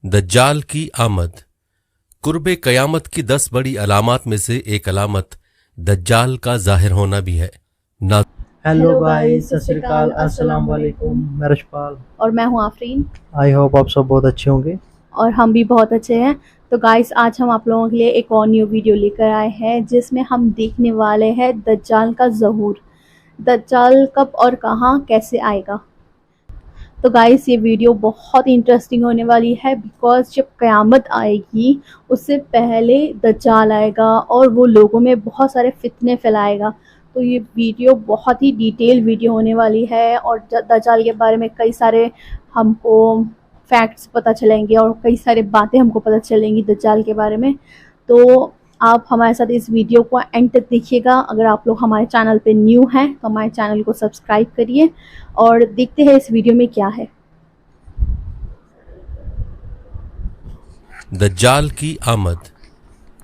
दज्जाल की आमद। कुर्बे क़यामत की 10 बड़ी अलामात में से एक अलामत दज्जाल का ज़ाहिर होना भी है। हेलो गाइस, सत श्री अकाल, अस्सलाम वालेकुम। मैं रशपाल और मैं हूँ आफरीन। आई होप आप सब बहुत अच्छे होंगे और हम भी बहुत अच्छे हैं। तो गाइस, आज हम आप लोगों के लिए एक और न्यू वीडियो लेकर आए हैं जिसमें हम देखने वाले हैं दज्जाल का ज़हूर। दज्जाल कब और कहाँ कैसे आएगा। तो गाइस, ये वीडियो बहुत ही इंटरेस्टिंग होने वाली है बिकॉज़ जब क़यामत आएगी उससे पहले दज्जाल आएगा और वो लोगों में बहुत सारे फितने फैलाएगा। तो ये वीडियो बहुत ही डिटेल वीडियो होने वाली है और दज्जाल के बारे में कई सारे हमको फैक्ट्स पता चलेंगे और कई सारे बातें हमको पता चलेंगी दज्जाल के बारे में। तो आप हमारे साथ इस वीडियो को एंड तक देखिएगा। अगर आप लोग हमारे चैनल पे न्यू हैं तो हमारे चैनल को सब्सक्राइब करिए और देखते हैं इस वीडियो में क्या है। दज्जाल की आमद।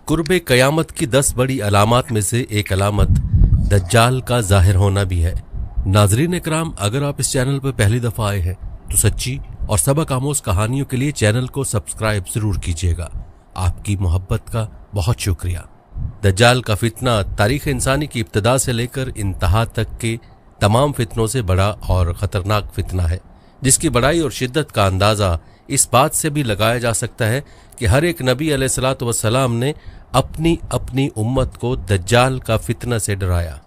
कुर्बे क़यामत की 10 बड़ी अलामात में से एक अलामत दज्जाल का ज़ाहिर होना भी है। नाज़रीन इकराम, अगर आप इस चैनल पर पहली दफ़ा आए हैं तो सच्ची और सबक आमोज़ कहानियों के लिए चैनल को सब्सक्राइब ज़रूर कीजिएगा। आपकी मोहब्बत का बहुत शुक्रिया। दज्जाल का फितना तारीख़ इंसानी की इब्तिदा से लेकर इंतहा तक के तमाम फितनों से बड़ा और ख़तरनाक फितना है, जिसकी बड़ाई और शिद्दत का अंदाज़ा इस बात से भी लगाया जा सकता है कि हर एक नबी अलैहिस्सलातु वस्सलाम ने अपनी अपनी उम्मत को दज्जाल का फितना से डराया।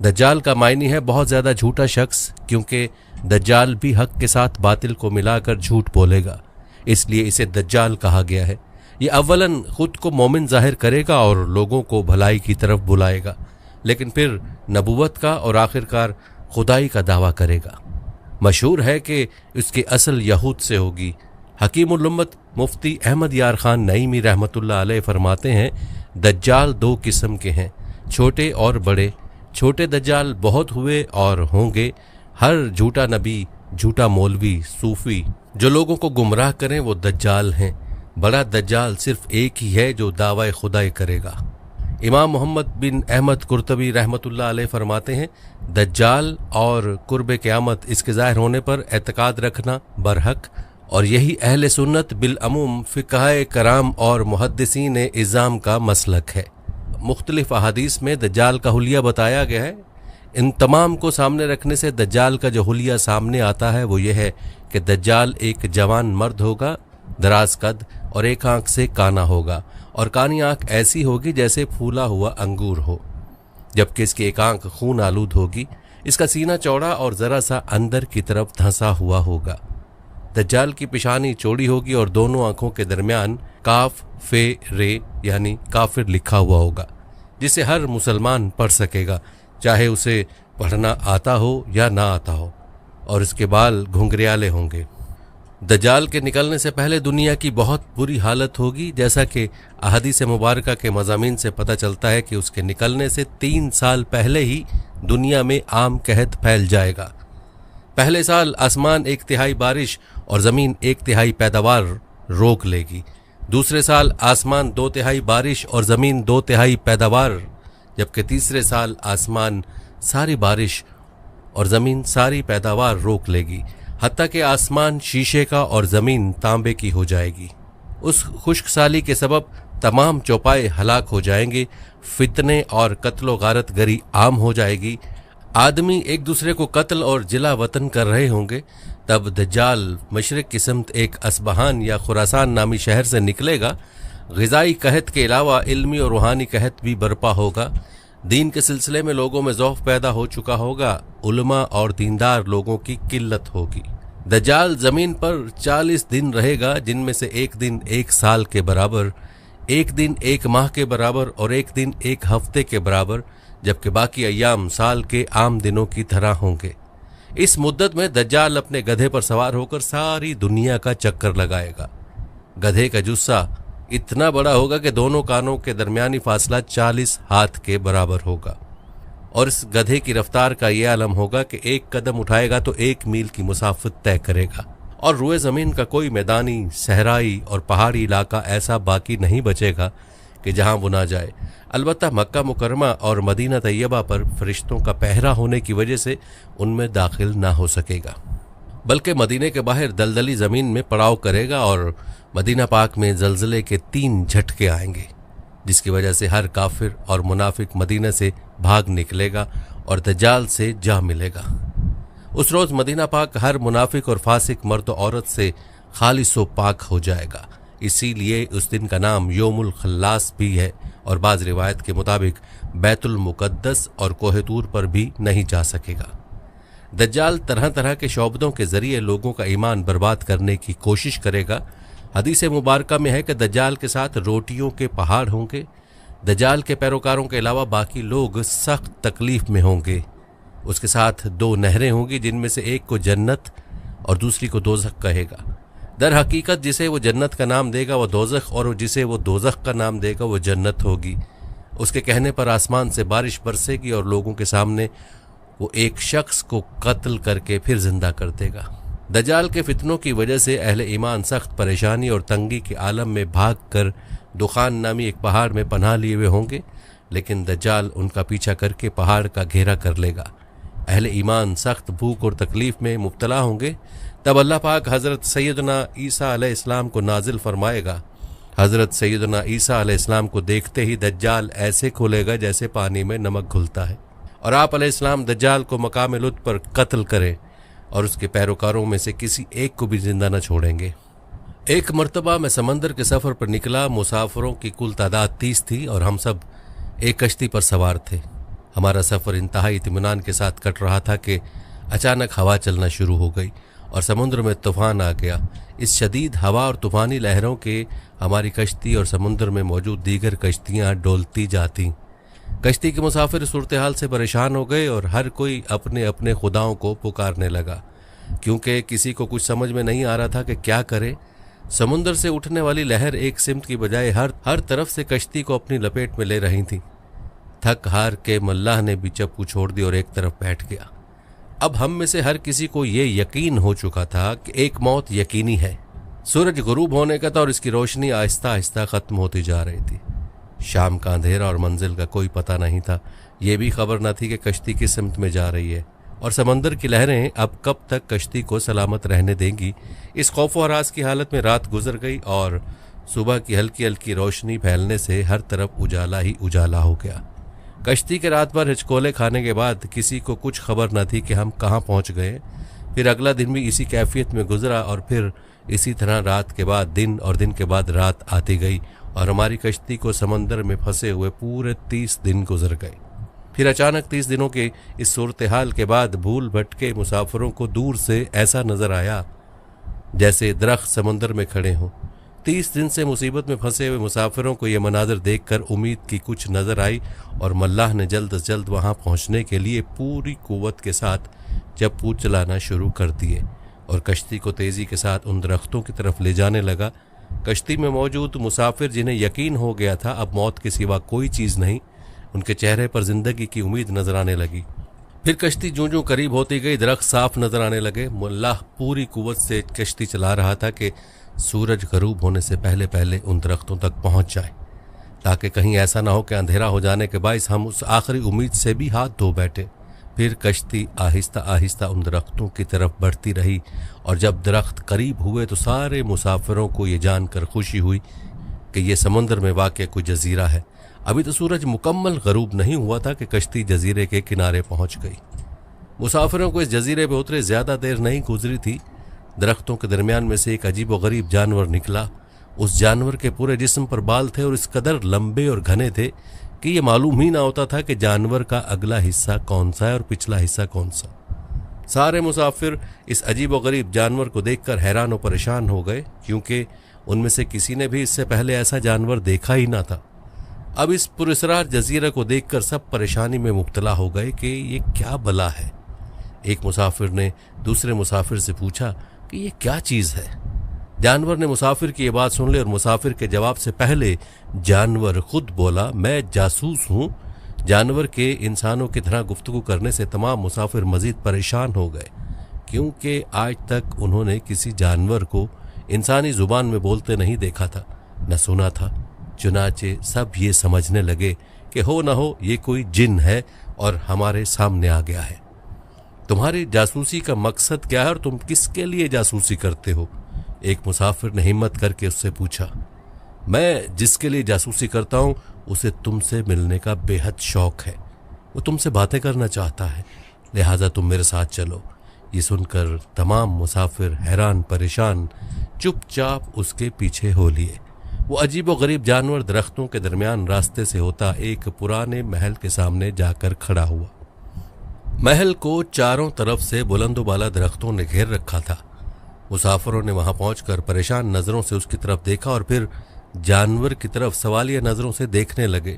दज्जाल का मायनी है बहुत ज़्यादा झूठा शख्स, क्योंकि दज्जाल भी हक के साथ बातिल को मिलाकर झूठ बोलेगा, इसलिए इसे दज्जाल कहा गया है। ये अव्वलन खुद को मोमिन जाहिर करेगा और लोगों को भलाई की तरफ बुलाएगा, लेकिन फिर नबूवत का और आखिरकार खुदाई का दावा करेगा। मशहूर है कि उसकी असल यहूद से होगी। हकीमुल उम्मत मुफ्ती अहमद यार खान नईमी रहमतुल्लाह अलैह फरमाते हैं, दज्जाल 2 किस्म के हैं, छोटे और बड़े। छोटे दज्जाल बहुत हुए और होंगे। हर झूठा नबी, झूठा मौलवी, सूफी जो लोगों को गुमराह करें वो दज्जाल हैं। बड़ा दज्जाल सिर्फ एक ही है जो दावा खुदाई करेगा। इमाम मोहम्मद बिन अहमद कुर्तबी रहमतुल्लाह अलैह फरमाते हैं, दज्जाल और कुर्बे क़यामत इसके ज़ाहिर होने पर एतकाद रखना बरहक, और यही अहले सुन्नत बिल अमूम फ़िक़्ह कराम और मुहद्दिसीन इज़ाम का मसलक है। मुख्तलिफ अहादीस में दज्जाल का हुलिया बताया गया है। इन तमाम को सामने रखने से दज्जाल का जो हुलिया सामने आता है वो ये है कि दज्जाल एक जवान मर्द होगा, दराज कद और एक आंख से काना होगा, और कानी आंख ऐसी होगी जैसे फूला हुआ अंगूर हो, जबकि इसकी एक आंख खून आलूद होगी। इसका सीना चौड़ा और ज़रा सा अंदर की तरफ धंसा हुआ होगा। दज्जाल की पेशानी चौड़ी होगी और दोनों आंखों के दरमियान काफ फे रे यानी काफिर लिखा हुआ होगा, जिसे हर मुसलमान पढ़ सकेगा, चाहे उसे पढ़ना आता हो या ना आता हो, और इसके बाल घुंघरियाले होंगे। दज्जाल के निकलने से पहले दुनिया की बहुत बुरी हालत होगी, जैसा कि अहादीस मुबारका के मज़ामीन से पता चलता है कि उसके निकलने से 3 साल पहले ही दुनिया में आम कहत फैल जाएगा। पहले साल आसमान 1/3 बारिश और ज़मीन 1/3 पैदावार रोक लेगी। दूसरे साल आसमान 2/3 बारिश और ज़मीन 2/3 पैदावार, जबकि तीसरे साल आसमान सारी बारिश और ज़मीन सारी पैदावार रोक लेगी, हत्ता कि आसमान शीशे का और ज़मीन तांबे की हो जाएगी। उस खुश्क साली के सबब तमाम चौपाए हलाक हो जाएंगे, फितने और कत्लो गारत गरी आम हो जाएगी, आदमी एक दूसरे को कत्ल और जिला वतन कर रहे होंगे। तब दज्जाल मशरिक की समत एक असबहान या खुरासान नामी शहर से निकलेगा। ग़िज़ाई कहत के अलावा इल्मी और रूहानी कहत भी बरपा होगा। दीन के सिलसिले में लोगों में ज़ौफ़ पैदा हो चुका होगा। उलमा और दीनदार लोगों की किल्लत होगी। दज्जाल ज़मीन पर 40 दिन रहेगा, जिनमें से एक दिन 1 साल के बराबर, एक दिन 1 माह के बराबर और एक दिन 1 हफ्ते के बराबर, जबकि बाकी अय्याम साल के आम दिनों की तरह होंगे। इस मुद्दत में दज्जाल अपने गधे पर सवार होकर सारी दुनिया का चक्कर लगाएगा। गधे का जुस्सा इतना बड़ा होगा कि दोनों कानों के दरमियानी फासला 40 हाथ के बराबर होगा, और इस गधे की रफ्तार का यह आलम होगा कि 1 कदम उठाएगा तो 1 मील की मुसाफत तय करेगा, और रुए ज़मीन का कोई मैदानी, सहराई और पहाड़ी इलाका ऐसा बाकी नहीं बचेगा कि जहां वो ना जाए। अलबत्ता मक्का मुकरमा और मदीना तैयबा पर फरिश्तों का पहरा होने की वजह से उनमें दाखिल ना हो सकेगा। बल्कि मदीने के बाहर दलदली ज़मीन में पड़ाव करेगा और मदीना पाक में ज़लज़ले के 3 झटके आएंगे, जिसकी वजह से हर काफिर और मुनाफिक मदीने से भाग निकलेगा और दज्जाल से जा मिलेगा। उस रोज़ मदीना पाक हर मुनाफिक और फासिक मर्द और औरत से खालिस व पाक हो जाएगा। इसीलिए उस दिन का नाम योमुल खल्लास भी है और बाज़ रिवायत के मुताबिक बैतुल मुक़द्दस और कोह तूर पर भी नहीं जा सकेगा। दज्जाल तरह तरह के शोबतों के ज़रिए लोगों का ईमान बर्बाद करने की कोशिश करेगा। हदीस मुबारका में है कि दज्जाल के साथ रोटियों के पहाड़ होंगे। दज्जाल के पैरोकारों के अलावा बाकी लोग सख्त तकलीफ में होंगे। उसके साथ 2 नहरें होंगी, जिनमें से एक को जन्नत और दूसरी को दोज़ख कहेगा। दर हकीकत जिसे वो जन्नत का नाम देगा वो दोज़ख, और जिसे वो दोज़ख का नाम देगा वो जन्नत होगी। उसके कहने पर आसमान से बारिश बरसेगी और लोगों के सामने वो एक शख्स को कत्ल करके फिर जिंदा कर देगा। दज्जाल के फितनों की वजह से अहले ईमान सख्त परेशानी और तंगी के आलम में भाग कर दुखान नामी एक पहाड़ में पनाह लिए हुए होंगे, लेकिन दज्जाल उनका पीछा करके पहाड़ का घेरा कर लेगा। अहले ईमान सख्त भूख और तकलीफ में मुब्तला होंगे। तब अल्लाह पाक हज़रत सैयदना ईसा अलैहिस्सलाम को नाजिल फरमाएगा। हज़रत सैयदना ईसा अलैहिस्सलाम को देखते ही दज्जाल ऐसे खुलेगा जैसे पानी में नमक घुलता है, और आप अलैहिस्सलाम दज्जाल को मकाम लुत पर कत्ल करें और उसके पैरोकारों में से किसी एक को भी जिंदा न छोड़ेंगे। एक मर्तबा मैं समंदर के सफ़र पर निकला। मुसाफिरों की कुल तादाद 30 थी और हम सब एक कश्ती पर सवार थे। हमारा सफ़र इंतहाई इत्मीनान के साथ कट रहा था कि अचानक हवा चलना शुरू हो गई और समुद्र में तूफ़ान आ गया। इस शदीद हवा और तूफ़ानी लहरों के हमारी कश्ती और समुद्र में मौजूद दीगर कश्तियाँ डोलती जातीं। कश्ती के मुसाफिर सूरत हाल से परेशान हो गए और हर कोई अपने अपने खुदाओं को पुकारने लगा, क्योंकि किसी को कुछ समझ में नहीं आ रहा था कि क्या करे। समुद्र से उठने वाली लहर एक सिमत की बजाय हर तरफ से कश्ती को अपनी लपेट में ले रही थी। थक हार के मल्लाह ने भी चप्पू छोड़ दी और एक तरफ बैठ गया। अब हम में से हर किसी को ये यकीन हो चुका था कि एक मौत यकीनी है। सूरज गुरूब होने का था और इसकी रोशनी आहिस्ता आहिस्ता ख़त्म होती जा रही थी। शाम का अंधेरा और मंजिल का कोई पता नहीं था। ये भी खबर न थी कि कश्ती किस सिमत में जा रही है और समंदर की लहरें अब कब तक कश्ती को सलामत रहने देंगी। इस खौफ और राज की हालत में रात गुजर गई और सुबह की हल्की हल्की रोशनी फैलने से हर तरफ उजाला ही उजाला हो गया। कश्ती के रात भर हिचकोले खाने के बाद किसी को कुछ खबर न थी कि हम कहाँ पहुँच गए। फिर अगला दिन भी इसी कैफियत में गुजरा और फिर इसी तरह रात के बाद दिन और दिन के बाद रात आती गई और हमारी कश्ती को समंदर में फंसे हुए पूरे 30 दिन गुजर गए। फिर अचानक 30 दिनों के इस सूरत हाल के बाद भूल भटके मुसाफिरों को दूर से ऐसा नजर आया जैसे दरख्त समंदर में खड़े हों। 30 दिन से मुसीबत में फंसे हुए मुसाफिरों को यह मनाजर देखकर उम्मीद की कुछ नजर आई और मल्लाह ने जल्द से जल्द वहां पहुंचने के लिए पूरी कुव्वत के साथ चप्पू चलाना शुरू कर दिए और कश्ती को तेजी के साथ उन दरख्तों की तरफ ले जाने लगा। कश्ती में मौजूद मुसाफिर जिन्हें यकीन हो गया था अब मौत के सिवा कोई चीज़ नहीं, उनके चेहरे पर जिंदगी की उम्मीद नजर आने लगी। फिर कश्ती जूं जूं करीब होती गई दरख्त साफ नजर आने लगे। मुल्लाह पूरी कुव्वत से कश्ती चला रहा था कि सूरज गरूब होने से पहले पहले उन दरख्तों तक पहुंच जाए, ताकि कहीं ऐसा ना हो कि अंधेरा हो जाने के बायस हम उस आखिरी उम्मीद से भी हाथ धो बैठे। फिर कश्ती आहिस्ता आहिस्ता उन दरख्तों की तरफ बढ़ती रही और जब दरख्त करीब हुए तो सारे मुसाफिरों को ये जानकर खुशी हुई कि ये समंदर में वाक़ कोई जजीरा है। अभी तो सूरज मुकम्मल गरूब नहीं हुआ था कि कश्ती जजीरे के किनारे पहुंच गई। मुसाफिरों को इस जजीरे पर उतरे ज़्यादा देर नहीं गुजरी थी। दरख्तों के दरमियान में से एक अजीब व गरीब जानवर निकला। उस जानवर के पूरे जिस्म पर बाल थे और इस कदर लंबे और घने थे कि ये मालूम ही ना होता था कि जानवर का अगला हिस्सा कौन सा है और पिछला हिस्सा कौन सा। सारे मुसाफिर इस अजीब व गरीब जानवर को देखकर हैरान और परेशान हो गए, क्योंकि उनमें से किसी ने भी इससे पहले ऐसा जानवर देखा ही ना था। अब इस पुरस्रार जजीरे को देखकर सब परेशानी में मुब्तला हो गए कि ये क्या बला है। एक मुसाफिर ने दूसरे मुसाफिर से पूछा कि ये क्या चीज़ है। जानवर ने मुसाफिर की ये बात सुन ली और मुसाफिर के जवाब से पहले जानवर खुद बोला, मैं जासूस हूँ। जानवर के इंसानों की तरह गुफ्तगू करने से तमाम मुसाफिर मजीद परेशान हो गए, क्योंकि आज तक उन्होंने किसी जानवर को इंसानी जुबान में बोलते नहीं देखा था न सुना था। चुनाचे सब ये समझने लगे कि हो न हो ये कोई जिन है और हमारे सामने आ गया है। تمہاری جاسوسی کا مقصد کیا ہے اور تم کس کے لیے جاسوسی کرتے ہو؟ ایک مسافر نے ہمت کر کے اس سے پوچھا۔ میں جس کے لیے جاسوسی کرتا ہوں اسے تم سے ملنے کا بے حد شوق ہے، وہ تم سے باتیں کرنا چاہتا ہے، لہٰذا تم میرے ساتھ چلو۔ یہ سن کر تمام مسافر حیران پریشان چپ چاپ اس کے پیچھے ہو لیے۔ وہ عجیب و غریب جانور درختوں کے درمیان راستے سے ہوتا ایک پرانے محل کے سامنے جا کر کھڑا ہوا۔ محل کو چاروں طرف سے بلند و بالا درختوں نے گھیر رکھا تھا۔ مسافروں نے وہاں پہنچ کر پریشان نظروں سے اس کی طرف دیکھا اور پھر جانور کی طرف سوالیہ نظروں سے دیکھنے لگے۔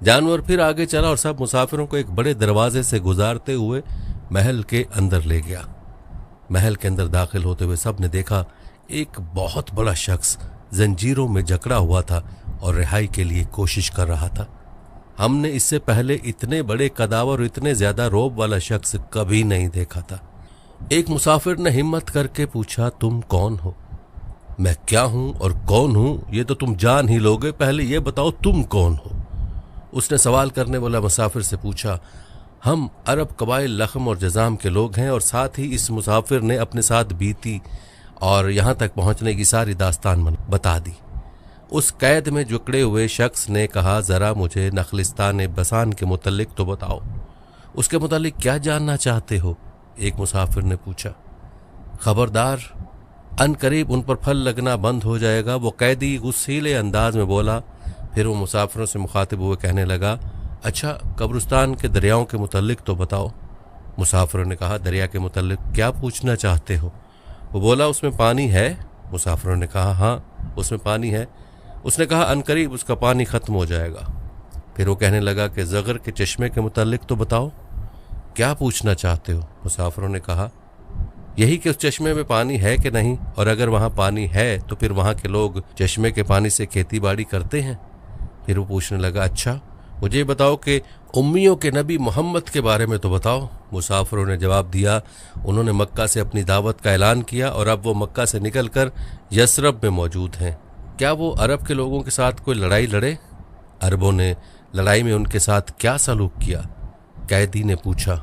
جانور پھر آگے چلا اور سب مسافروں کو ایک بڑے دروازے سے گزارتے ہوئے محل کے اندر لے گیا۔ محل کے اندر داخل ہوتے ہوئے سب نے دیکھا ایک بہت بڑا شخص زنجیروں میں جکڑا ہوا تھا اور رہائی کے لیے کوشش کر رہا تھا۔ ہم نے اس سے پہلے اتنے بڑے قداور اور اتنے زیادہ روب والا شخص کبھی نہیں دیکھا تھا۔ ایک مسافر نے ہمت کر کے پوچھا، تم کون ہو؟ میں کیا ہوں اور کون ہوں یہ تو تم جان ہی لوگے، پہلے یہ بتاؤ تم کون ہو؟ اس نے سوال کرنے والا مسافر سے پوچھا۔ ہم عرب قبائل لخم اور جذام کے لوگ ہیں، اور ساتھ ہی اس مسافر نے اپنے ساتھ بیتی اور یہاں تک پہنچنے کی ساری داستان بتا دی۔ اس قید میں جکڑے ہوئے شخص نے کہا، ذرا مجھے نخلستان بسان کے متعلق تو بتاؤ، اس کے متعلق کیا جاننا چاہتے ہو؟ ایک مسافر نے پوچھا۔ خبردار، ان قریب ان پر پھل لگنا بند ہو جائے گا، وہ قیدی غصیلے انداز میں بولا۔ پھر وہ مسافروں سے مخاطب ہوئے کہنے لگا، اچھا قبرستان کے دریاؤں کے متعلق تو بتاؤ۔ مسافروں نے کہا، دریا کے متعلق کیا پوچھنا چاہتے ہو؟ وہ بولا، اس میں پانی ہے؟ مسافروں نے کہا، ہاں اس میں پانی ہے۔ اس نے کہا، عنقریب اس کا پانی ختم ہو جائے گا۔ پھر وہ کہنے لگا کہ زغر کے چشمے کے متعلق تو بتاؤ، کیا پوچھنا چاہتے ہو؟ مسافروں نے کہا، یہی کہ اس چشمے میں پانی ہے کہ نہیں، اور اگر وہاں پانی ہے تو پھر وہاں کے لوگ چشمے کے پانی سے کھیتی باڑی کرتے ہیں؟ پھر وہ پوچھنے لگا، اچھا مجھے یہ بتاؤ کہ امیوں کے نبی محمد کے بارے میں تو بتاؤ۔ مسافروں نے جواب دیا، انہوں نے مکہ سے اپنی دعوت کا اعلان کیا اور اب وہ مکہ سے نکل کر یثرب میں موجود ہیں۔ کیا وہ عرب کے لوگوں کے ساتھ کوئی لڑائی لڑے؟ عربوں نے لڑائی میں ان کے ساتھ کیا سلوک کیا؟ قیدی نے پوچھا۔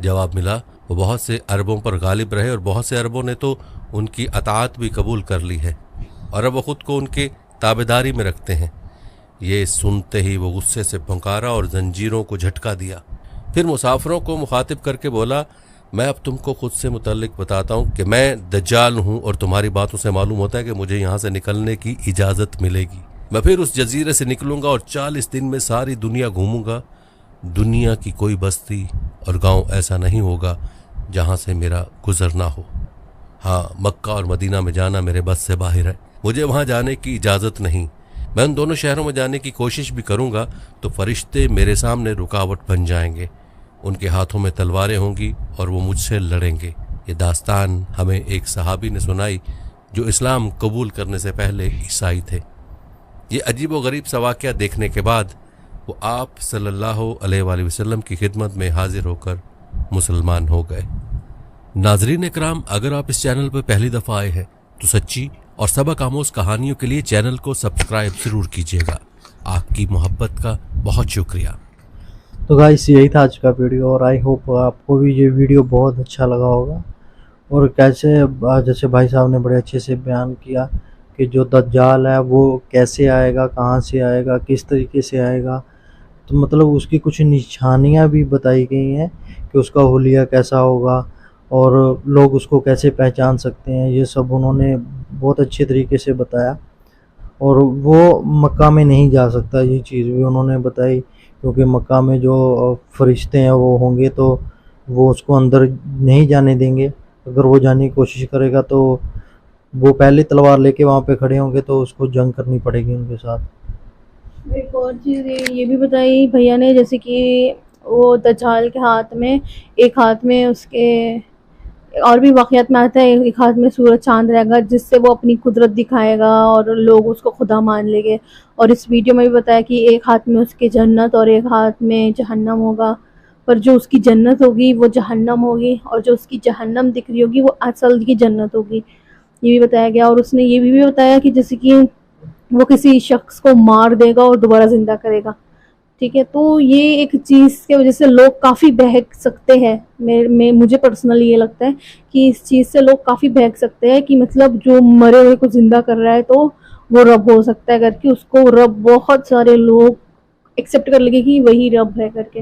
جواب ملا، وہ بہت سے عربوں پر غالب رہے اور بہت سے عربوں نے تو ان کی اطاعت بھی قبول کر لی ہے، اور اب وہ خود کو ان کے تابعداری میں رکھتے ہیں۔ یہ سنتے ہی وہ غصے سے پھنکارا اور زنجیروں کو جھٹکا دیا۔ پھر مسافروں کو مخاطب کر کے بولا، میں اب تم کو خود سے متعلق بتاتا ہوں کہ میں دجال ہوں، اور تمہاری باتوں سے معلوم ہوتا ہے کہ مجھے یہاں سے نکلنے کی اجازت ملے گی۔ میں پھر اس جزیرے سے نکلوں گا اور 40 دن میں ساری دنیا گھوموں گا۔ دنیا کی کوئی بستی اور گاؤں ایسا نہیں ہوگا جہاں سے میرا گزر نہ ہو۔ ہاں، مکہ اور مدینہ میں جانا میرے بس سے باہر ہے، مجھے وہاں جانے کی اجازت نہیں۔ میں ان دونوں شہروں میں جانے کی کوشش بھی کروں گا تو فرشتے میرے سامنے رکاوٹ بن جائیں گے، ان کے ہاتھوں میں تلواریں ہوں گی اور وہ مجھ سے لڑیں گے۔ یہ داستان ہمیں ایک صحابی نے سنائی جو اسلام قبول کرنے سے پہلے عیسائی تھے۔ یہ عجیب و غریب سا واقعہ دیکھنے کے بعد وہ آپ صلی اللہ علیہ وآلہ وسلم کی خدمت میں حاضر ہو کر مسلمان ہو گئے۔ ناظرین اکرام، اگر آپ اس چینل پر پہلی دفعہ آئے ہیں تو سچی اور سبق آموز کہانیوں کے لیے چینل کو سبسکرائب ضرور کیجیے گا۔ آپ کی محبت کا بہت شکریہ۔ تو گائس یہی تھا آج کا ویڈیو، اور آئی ہوپ آپ کو بھی یہ ویڈیو بہت اچھا لگا ہوگا۔ اور جیسے بھائی صاحب نے بڑے اچھے سے بیان کیا کہ جو دجال ہے وہ کیسے آئے گا، کہاں سے آئے گا، کس طریقے سے آئے گا، تو مطلب اس کی کچھ نشانیاں بھی بتائی گئی ہیں کہ اس کا حلیہ کیسا ہوگا اور لوگ اس کو کیسے پہچان سکتے ہیں۔ یہ سب انہوں نے بہت اچھے طریقے سے بتایا، اور وہ مکہ میں نہیں جا سکتا، یہ چیز بھی انہوں نے بتائی، کیونکہ مکہ میں جو فرشتے ہیں وہ ہوں گے تو وہ اس کو اندر نہیں جانے دیں گے۔ اگر وہ جانے کی کوشش کرے گا تو وہ پہلے تلوار لے کے وہاں پہ کھڑے ہوں گے تو اس کو جنگ کرنی پڑے گی ان کے ساتھ۔ ایک اور چیز یہ بھی بتائی بھیا نے، جیسے کہ وہ دجال کے ہاتھ میں، ایک ہاتھ میں اس کے اور بھی واقعات میں آتا ہے، ایک ہاتھ میں سورج چاند رہے گا جس سے وہ اپنی قدرت دکھائے گا اور لوگ اس کو خدا مان لیں گے۔ اور اس ویڈیو میں بھی بتایا کہ ایک ہاتھ میں اس کی جنت اور ایک ہاتھ میں جہنم ہوگا، پر جو اس کی جنت ہوگی وہ جہنم ہوگی، اور جو اس کی جہنم دکھ رہی ہوگی وہ اصل کی جنت ہوگی، یہ بھی بتایا گیا۔ اور اس نے یہ بھی بتایا کہ جیسے کہ وہ کسی شخص کو مار دے گا اور دوبارہ زندہ کرے گا، ٹھیک ہے. تو یہ ایک چیز کی وجہ سے لوگ کافی بہک سکتے ہیں. مجھے پرسنلی یہ لگتا ہے کہ اس چیز سے لوگ کافی بہک سکتے ہیں کہ مطلب جو مرے ہوئے کو زندہ کر رہا ہے تو وہ رب ہو سکتا ہے کر کے اس کو رب بہت سارے لوگ ایکسیپٹ کر لگے کہ وہی رب ہے کر کے.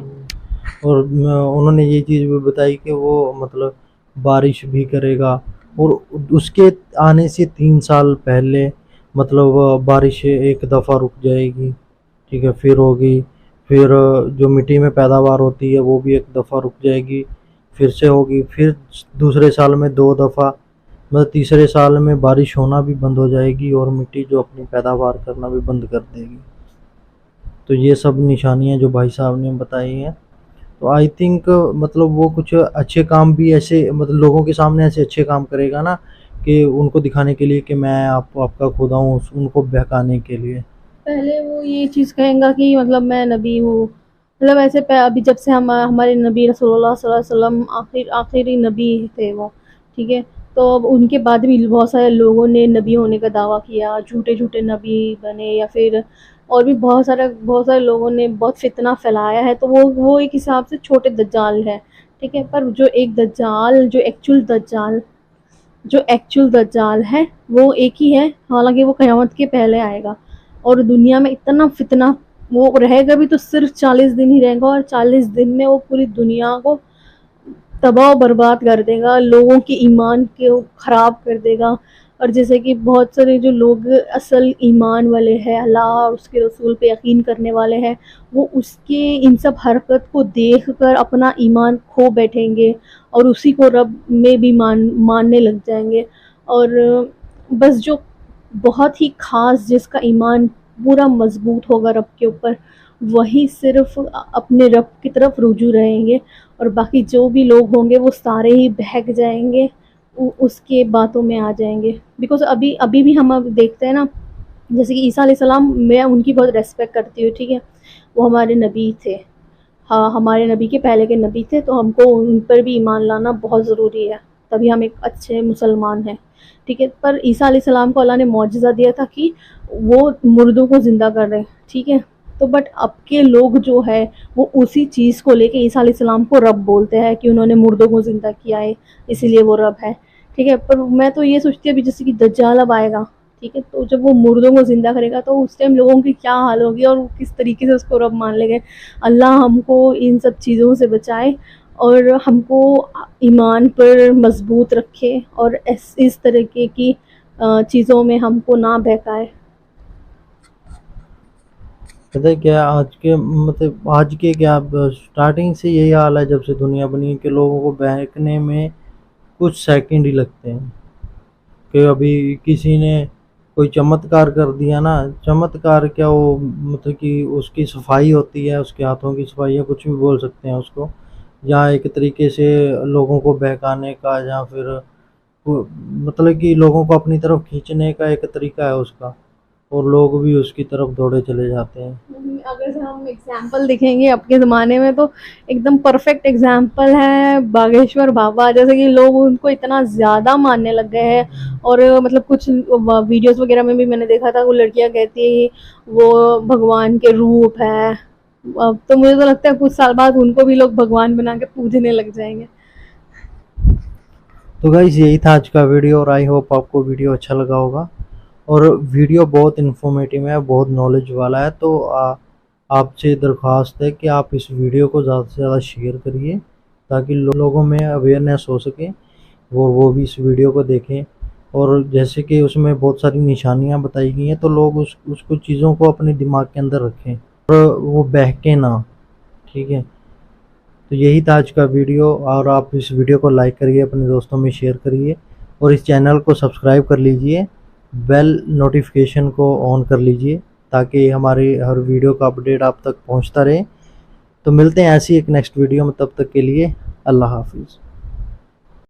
اور انہوں نے یہ چیز بھی بتائی کہ وہ مطلب بارش بھی کرے گا، اور اس کے آنے سے 3 سال پہلے مطلب بارش ایک دفعہ رک جائے گی، ٹھیک ہے، پھر ہوگی، پھر جو مٹی میں پیداوار ہوتی ہے وہ بھی ایک دفعہ رک جائے گی، پھر سے ہوگی، پھر دوسرے سال میں 2 دفعہ، مطلب تیسرے سال میں بارش ہونا بھی بند ہو جائے گی اور مٹی جو اپنی پیداوار کرنا بھی بند کر دے گی. تو یہ سب نشانیاں جو بھائی صاحب نے بتائی ہیں. تو آئی تھنک مطلب وہ کچھ اچھے کام بھی ایسے مطلب لوگوں کے سامنے ایسے اچھے کام کرے گا نا کہ ان کو دکھانے کے لیے کہ میں آپ کا خدا ہوں، ان کو بہکانے کے لیے. پہلے وہ یہ چیز کہیں گا کہ مطلب میں نبی ہوں، مطلب ایسے ابھی جب سے ہمارے نبی رسول اللہ صلی اللہ علیہ وسلم آخری نبی تھے وہ، ٹھیک ہے. تو اب ان کے بعد بھی بہت سارے لوگوں نے نبی ہونے کا دعویٰ کیا، جھوٹے نبی بنے، یا پھر اور بھی بہت سارے لوگوں نے بہت فتنہ پھیلایا ہے. تو وہ ایک حساب سے چھوٹے دجال ہے، ٹھیک ہے. پر جو ایک دجال جو ایکچول دجال ہے وہ ایک ہی ہے، حالانکہ وہ قیامت کے پہلے آئے گا. اور دنیا میں اتنا فتنہ وہ رہے گا بھی تو صرف 40 دن ہی رہے گا، اور 40 دن میں وہ پوری دنیا کو تباہ و برباد کر دے گا، لوگوں کے ایمان کو خراب کر دے گا. اور جیسے کہ بہت سارے جو لوگ اصل ایمان والے ہیں، اللہ اور اس کے رسول پہ یقین کرنے والے ہیں، وہ اس کے ان سب حرکت کو دیکھ کر اپنا ایمان کھو بیٹھیں گے اور اسی کو رب میں بھی ماننے لگ جائیں گے. اور بس جو بہت ہی خاص جس کا ایمان پورا مضبوط ہوگا رب کے اوپر، وہی صرف اپنے رب کی طرف رجوع رہیں گے، اور باقی جو بھی لوگ ہوں گے وہ سارے ہی بہک جائیں گے، اس کے باتوں میں آ جائیں گے. بیکاز ابھی بھی ہم دیکھتے ہیں نا، جیسے کہ عیسیٰ علیہ السلام، میں ان کی بہت ریسپیکٹ کرتی ہوں، ٹھیک ہے. وہ ہمارے نبی تھے، ہاں ہمارے نبی کے پہلے کے نبی تھے، تو ہم کو ان پر بھی ایمان لانا بہت ضروری ہے، تبھی ہم ایک اچھے مسلمان ہیں، ٹھیک ہے. پر عیسیٰ علیہ السلام کو اللہ نے معجزہ دیا تھا کہ وہ مردوں کو زندہ کر رہے، ٹھیک ہے. تو بٹ اب کے لوگ جو ہے وہ اسی چیز کو لے کے عیسیٰ علیہ السلام کو رب بولتے ہیں کہ انہوں نے مردوں کو زندہ کیا ہے، اسی لیے وہ رب ہے، ٹھیک ہے. پر میں تو یہ سوچتی ہوں ابھی جیسے کہ دجال اب آئے گا، ٹھیک ہے، تو جب وہ مردوں کو زندہ کرے گا تو اس ٹائم لوگوں کی کیا حال ہوگی اور کس طریقے سے اس کو رب مان لیں گے. اللہ ہم کو ان سب چیزوں سے بچائے اور ہم کو ایمان پر مضبوط رکھے اور اس طریقے کی چیزوں میں ہم کو نہ بہکائے. پتہ ہے کیا آج کے کیا سٹارٹنگ سے یہی حال ہے، جب سے دنیا بنی ہے، کہ لوگوں کو بہکنے میں کچھ سیکنڈ ہی لگتے ہیں. کہ ابھی کسی نے کوئی چمتکار کر دیا نا، چمتکار کیا، وہ مطلب کہ اس کی صفائی ہوتی ہے، اس کے ہاتھوں کی صفائی ہے، کچھ بھی بول سکتے ہیں اس کو، یا ایک طریقے سے لوگوں کو بہکانے کا، یا پھر مطلب کہ لوگوں کو اپنی طرف کھینچنے کا ایک طریقہ ہے اس کا، اور لوگ بھی اس کی طرف دوڑے چلے جاتے ہیں. اگر ہم ایگزامپل دیکھیں گے اب کے زمانے میں تو ایک دم پرفیکٹ ایگزامپل ہے باگیشور بابا. جیسے کہ لوگ ان کو اتنا زیادہ ماننے لگ گئے ہیں، اور مطلب کچھ ویڈیوز وغیرہ میں بھی میں نے دیکھا تھا وہ لڑکیاں کہتی ہیں وہ بھگوان کے روپ ہے. اب تو مجھے تو لگتا ہے کچھ سال بعد ان کو بھی لوگ بھگوان بنا کے پوجنے لگ جائیں گے. تو گائز یہی تھا آج کا ویڈیو، اور آئی ہوپ آپ کو ویڈیو اچھا لگا ہوگا. اور ویڈیو بہت انفارمیٹیو ہے، بہت نالج والا ہے. تو آپ سے درخواست ہے کہ آپ اس ویڈیو کو زیادہ سے زیادہ شیئر کریے تاکہ لوگوں میں اویئرنیس ہو سکے، وہ بھی اس ویڈیو کو دیکھیں. اور جیسے کہ اس میں بہت ساری نشانیاں بتائی گئی ہیں، تو لوگ اس کو چیزوں کو اپنے دماغ کے اندر رکھیں اور وہ بہکیں نہ، ٹھیک ہے. تو یہی تھا آج کا ویڈیو، اور آپ اس ویڈیو کو لائک کریے، اپنے دوستوں میں شیئر کریے، اور اس چینل کو سبسکرائب کر لیجئے، بیل نوٹیفیکیشن کو آن کر لیجئے تاکہ ہماری ہر ویڈیو کا اپڈیٹ آپ تک پہنچتا رہے. تو ملتے ہیں ایسی ایک نیکسٹ ویڈیو میں، تب تک کے لیے اللہ حافظ.